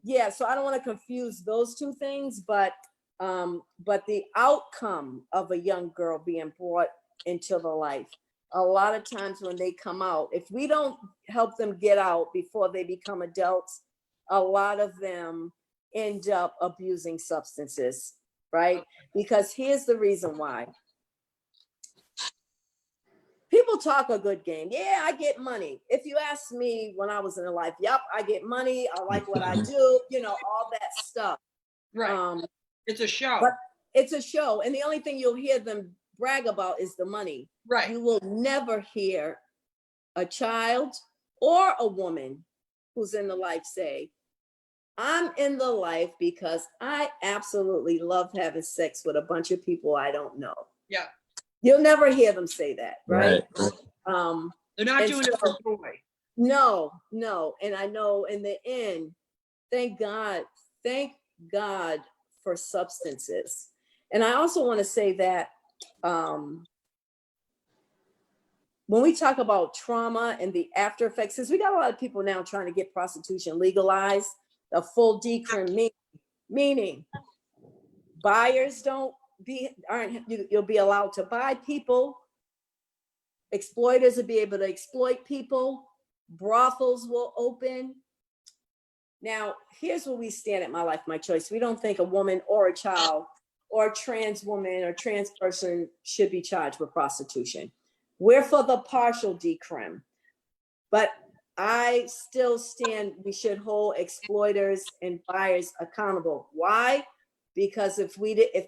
yeah, so I don't want to confuse those two things, but the outcome of a young girl being brought into the life, a lot of times when they come out, if we don't help them get out before they become adults, a lot of them end up abusing substances, right? Because here's the reason why. People talk a good game. Yeah, I get money. If you ask me when I was in life, yep, I get money. I like what I do, all that stuff. Right. It's a show. But it's a show. And the only thing you'll hear them brag about is the money. Right. You will never hear a child or a woman who's in the life say, I'm in the life because I absolutely love having sex with a bunch of people I don't know. Yeah. You'll never hear them say that, right? They're not doing it for joy. No. And I know in the end, thank God for substances. And I also want to say that when we talk about trauma and the after effects, because we got a lot of people now trying to get prostitution legalized, a full decrim, meaning buyers you'll be allowed to buy people, exploiters will be able to exploit people, brothels will open. Now, here's where we stand at My Life, My Choice. We don't think a woman or a child or a trans woman or trans person should be charged with prostitution. We're for the partial decrim, but I still stand, we should hold exploiters and buyers accountable. Why? Because if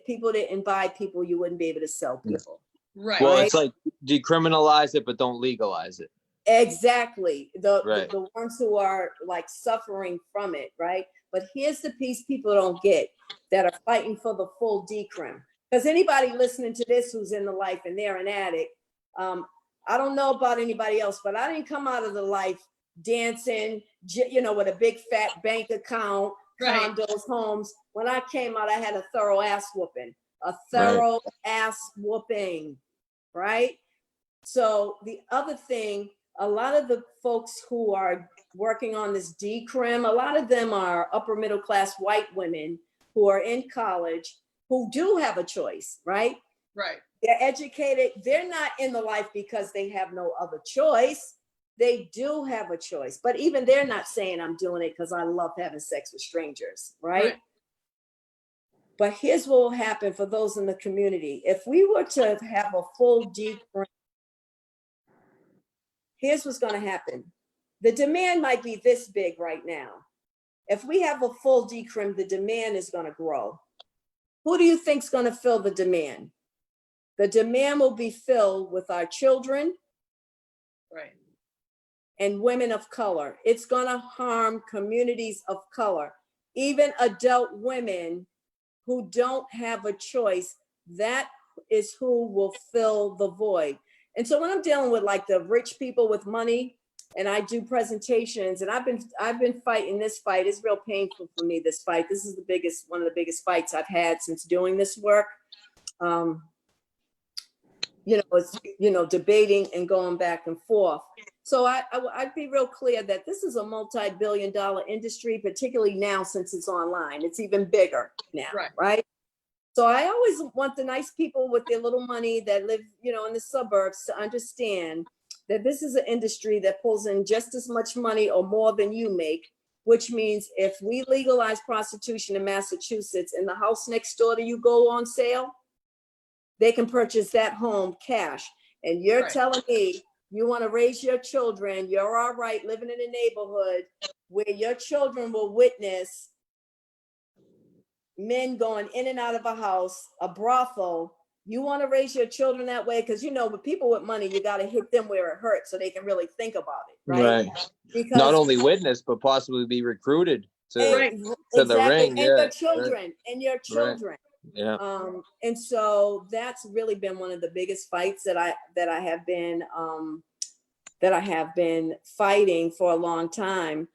people didn't buy people, you wouldn't be able to sell people. Right. Well, it's like decriminalize it, but don't legalize it. Exactly. The ones who are like suffering from it, right? But here's the piece people don't get that are fighting for the full decrim. Because anybody listening to this who's in the life and they're an addict, I don't know about anybody else, but I didn't come out of the life dancing, with a big fat bank account, condos, homes. When I came out, I had a thorough ass whooping, right? So the other thing, a lot of the folks who are working on this decrim, a lot of them are upper middle class white women who are in college who do have a choice, right? Right. They're educated. They're not in the life because they have no other choice. They do have a choice, but even they're not saying I'm doing it because I love having sex with strangers, right? But here's what will happen for those in the community. If we were to have a full decrim, here's what's going to happen. The demand might be this big right now. If we have a full decrim, the demand is going to grow. Who do you think is going to fill the demand? The demand will be filled with our children. Right. And women of color. It's going to harm communities of color, even adult women who don't have a choice. That is who will fill the void. And so when I'm dealing with like the rich people with money and I do presentations, and I've been fighting this fight. It's real painful for me, this fight. This is one of the biggest fights I've had since doing this work. It's debating and going back and forth. So I'd be real clear that this is a multi-billion-dollar industry, particularly now since it's online. It's even bigger now, right? So I always want the nice people with their little money that live, in the suburbs to understand that this is an industry that pulls in just as much money or more than you make. which means if we legalize prostitution in Massachusetts and the house next door to you go on sale, they can purchase that home cash. And you're Right. telling me you want to raise your children, you're all right living in a neighborhood where your children will witness men going in and out of a house, a brothel. You want to raise your children that way? Because, you know, with people with money, you got to hit them where it hurts so they can really think about it, right? Because Not only witness, but possibly be recruited to the exactly, ring. and Yeah, your children, and your children. yeah. And so that's really been one of the biggest fights that I have been fighting for a long time.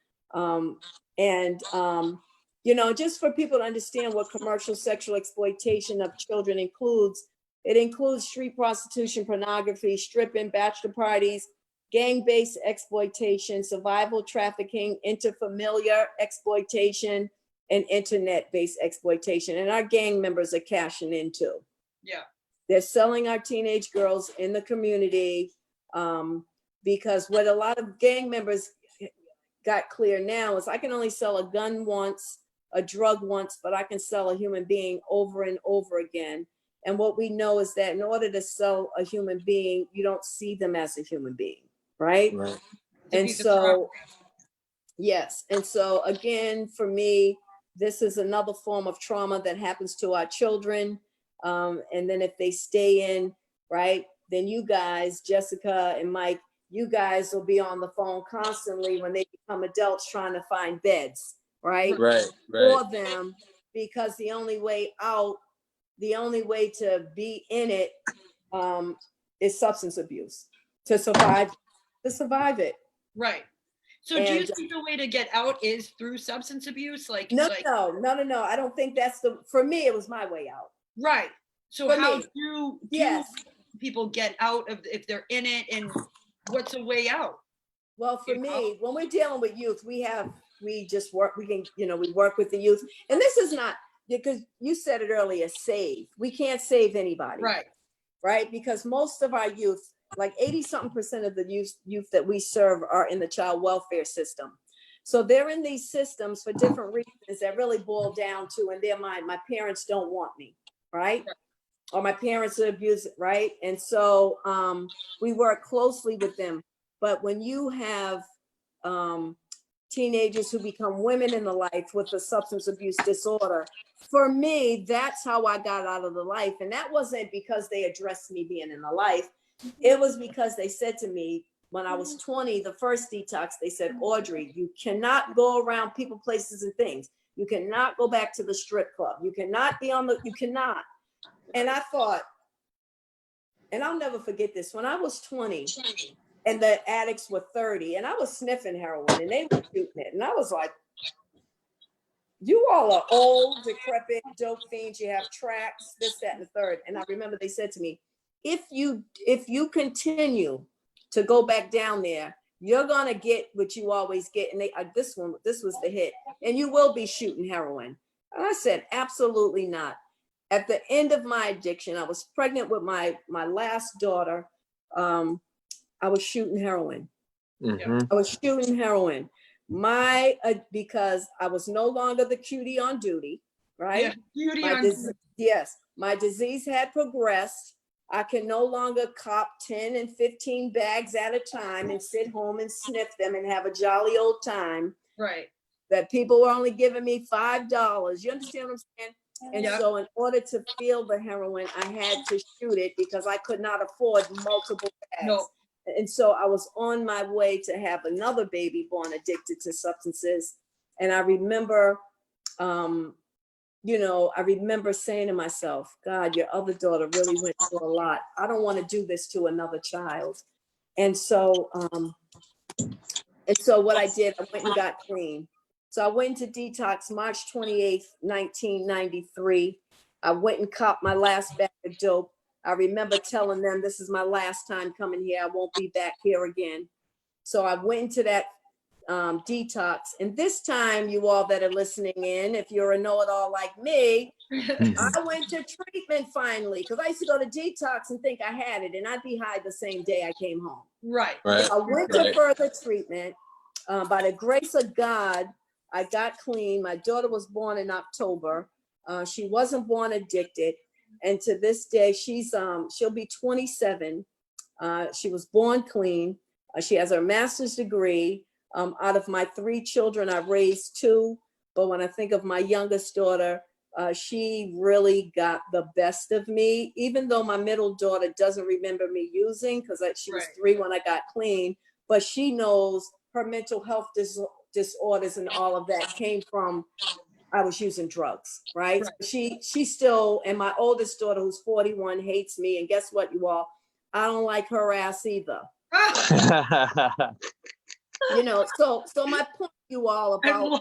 You know, just for people to understand what commercial sexual exploitation of children includes, it includes street prostitution, pornography, stripping, bachelor parties, gang-based exploitation, survival trafficking, interfamiliar exploitation, and internet-based exploitation. And our gang members are cashing in too. Yeah. They're selling our teenage girls in the community, because what a lot of gang members got clear now is I can only sell a gun once, a drug once, but I can sell a human being over and over again. And what we know is that in order to sell a human being, you don't see them as a human being, right? And so, yes. And so again, for me, this is another form of trauma that happens to our children. And then if they stay in, right, then you guys, Jessica and Mike, you guys will be on the phone constantly when they become adults trying to find beds, right? For them, because the only way out, the only way to be in it is substance abuse to survive it. Right. So do you think the way to get out is through substance abuse? No. I don't think that's for me, it was my way out. Right. So for how me, do yes, people get out of, if they're in it, and what's a way out? Well, for me, when we're dealing with youth, we work with the youth. And this is not, because you said it earlier, save. We can't save anybody. Right? Because most of our youth, like 80-something% of the youth that we serve are in the child welfare system. So they're in these systems for different reasons that really boil down to, in their mind, my parents don't want me, right? Or my parents are abusive, right? And so we work closely with them. But when you have teenagers who become women in the life with a substance abuse disorder, for me, that's how I got out of the life. And that wasn't because they addressed me being in the life. It was because they said to me, when I was 20, the first detox, they said, Audrey, you cannot go around people, places, and things. You cannot go back to the strip club. You cannot be you cannot. And I thought, and I'll never forget this, when I was 20 and the addicts were 30 and I was sniffing heroin and they were shooting it. And I was like, you all are old, decrepit, dope fiends. You have tracks, this, that, and the third. And I remember they said to me, if you continue to go back down there, you're going to get what you always get. And this was the hit. And you will be shooting heroin. And I said, absolutely not. At the end of my addiction, I was pregnant with my last daughter. I was shooting heroin. I was shooting heroin. Because I was no longer the cutie on duty, right? Yes, my disease had progressed. I can no longer cop 10 and 15 bags at a time and sit home and sniff them and have a jolly old time. Right. That people were only giving me $5. You understand what I'm saying? And so in order to feel the heroin, I had to shoot it because I could not afford multiple bags. No. And so I was on my way to have another baby born addicted to substances. And I remember, I remember saying to myself, God, your other daughter really went through a lot. I don't want to do this to another child. And so what I did, I went and got clean. So I went into detox March 28th, 1993. I went and copped my last bag of dope. I remember telling them, this is my last time coming here. I won't be back here again. So I went into that detox. And this time, you all that are listening in, if you're a know-it-all like me, I went to treatment finally, because I used to go to detox and think I had it, and I'd be high the same day I came home. Right. I went to further treatment. By the grace of God, I got clean. My daughter was born in October. She wasn't born addicted. And to this day, she'll be 27. She was born clean. She has her master's degree. Out of my 3 children, I raised 2. But when I think of my youngest daughter, she really got the best of me, even though my middle daughter doesn't remember me using, because she was 3 when I got clean, but she knows her mental health disorders and all of that came from I was using drugs, right? She still, and my oldest daughter, who's 41, hates me. And guess what, you all? I don't like her ass either. You know, so my point, you all, about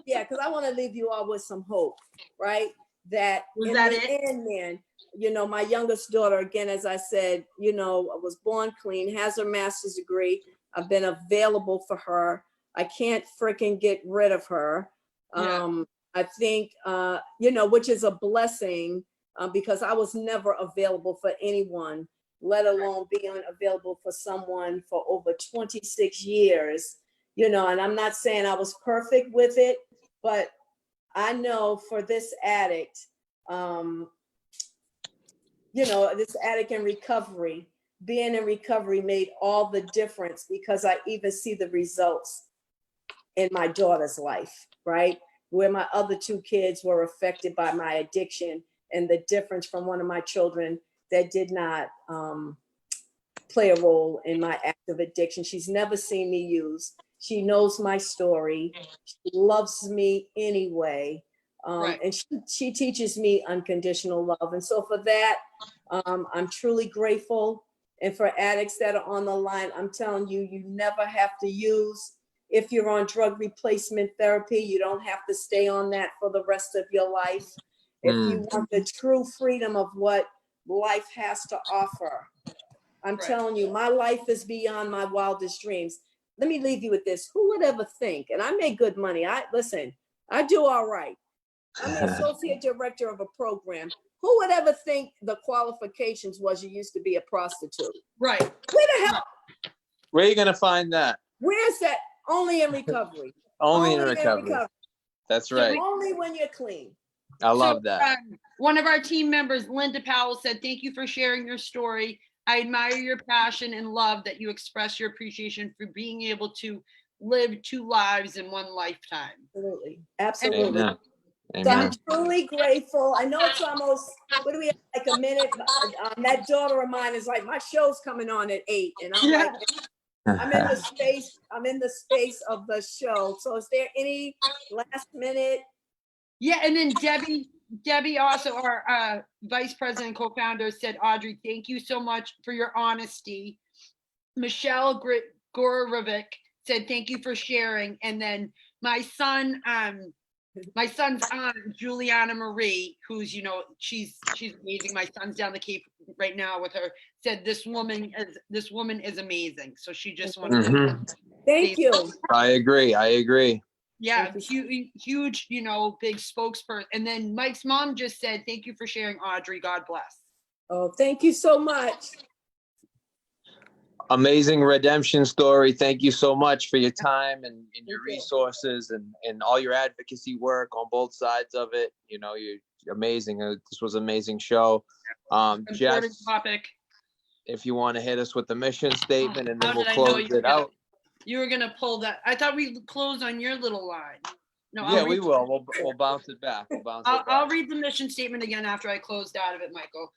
yeah, because I want to leave you all with some hope, right? That Was in that the it? end, man, you know, my youngest daughter, again, as I said, you know, was born clean, has her master's degree. I've been available for her. I can't freaking get rid of her. Yeah. I think, you know, which is a blessing because I was never available for anyone, let alone being available for someone for over 26 years, you know, and I'm not saying I was perfect with it, but I know for this addict, you know, this addict in recovery, being in recovery made all the difference because I even see the results in my daughter's life, right? Where my other 2 kids were affected by my addiction, and the difference from one of my children that did not play a role in my active addiction. She's never seen me use. She knows my story. She loves me anyway. And she teaches me unconditional love. And so for that, I'm truly grateful. And for addicts that are on the line, I'm telling you, you never have to use. If you're on drug replacement therapy, you don't have to stay on that for the rest of your life. If you want the true freedom of what life has to offer, I'm telling you, my life is beyond my wildest dreams. Let me leave you with this. Who would ever think? And I make good money. Listen, I do all right. I'm the associate director of a program. Who would ever think the qualifications was you used to be a prostitute? Right. Where the hell? Where are you going to find that? Where's that? Only in recovery. Only in recovery. That's right. Only when you're clean. I love that. One of our team members, Linda Powell, said, "Thank you for sharing your story. I admire your passion and love that you express your appreciation for being able to live 2 lives in one lifetime." Absolutely. Absolutely. Amen. So I'm truly grateful. I know it's almost, what do we have, like a minute? That daughter of mine is like, my show's coming on at 8. And I'm like, I'm in the space of the show. So is there any last minute? Yeah, and then Debbie also, our vice president, co-founder, said, "Audrey, thank you so much for your honesty." Michelle Gorovic said, "Thank you for sharing." And then my son's aunt, Juliana Marie, who's, you know, she's amazing. My son's down the Cape right now with her, said this woman is amazing. So she just wanted to Thank you. I agree. Yeah, huge, you know, big spokesperson. And then Mike's mom just said, "Thank you for sharing, Audrey. God bless." Oh, thank you so much. Amazing redemption story. Thank you so much for your time and your resources and all your advocacy work on both sides of it. You know, you're amazing. This was an amazing show. Jess, topic. If you want to hit us with the mission statement, and then we'll How did I close know it out. You were gonna pull that. I thought we closed on your little line. No, Yeah, we will. We'll bounce it back. I'll read the mission statement again after I closed out of it, Michael.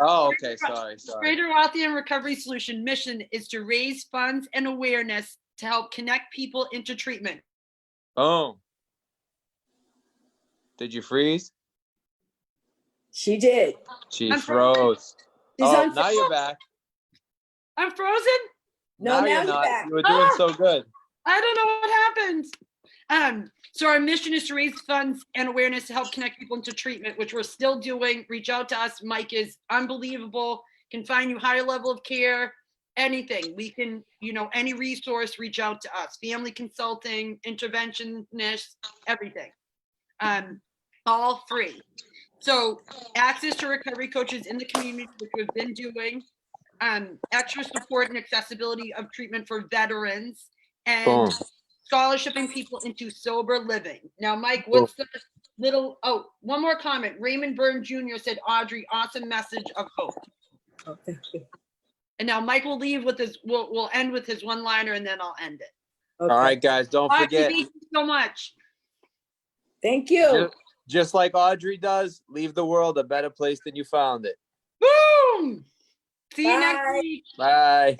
Oh, okay. Sorry. Greater Rothian Recovery Solution mission is to raise funds and awareness to help connect people into treatment. Oh. Did you freeze? She did. She froze. Oh, now you're back. I'm frozen? No, now you're not. Back. You were doing so good. I don't know what happened. So our mission is to raise funds and awareness to help connect people into treatment, which we're still doing. Reach out to us. Mike is unbelievable. Can find you higher level of care, anything. We can, you know, any resource, reach out to us. Family consulting, interventionist, everything. All free. So access to recovery coaches in the community, which we've been doing. Extra support and accessibility of treatment for veterans, and scholarshiping people into sober living. Now, Mike, what's the little, oh, one more comment. Raymond Byrne Jr. said, Audrey, awesome message of hope. Oh, thank you. And now Mike will leave with his, we'll end with his one-liner and then I'll end it. Okay. All right, guys, don't Audrey, forget, thank you so much. Thank you. just like Audrey does, leave the world a better place than you found it. Boom! See you next Bye. week. Bye.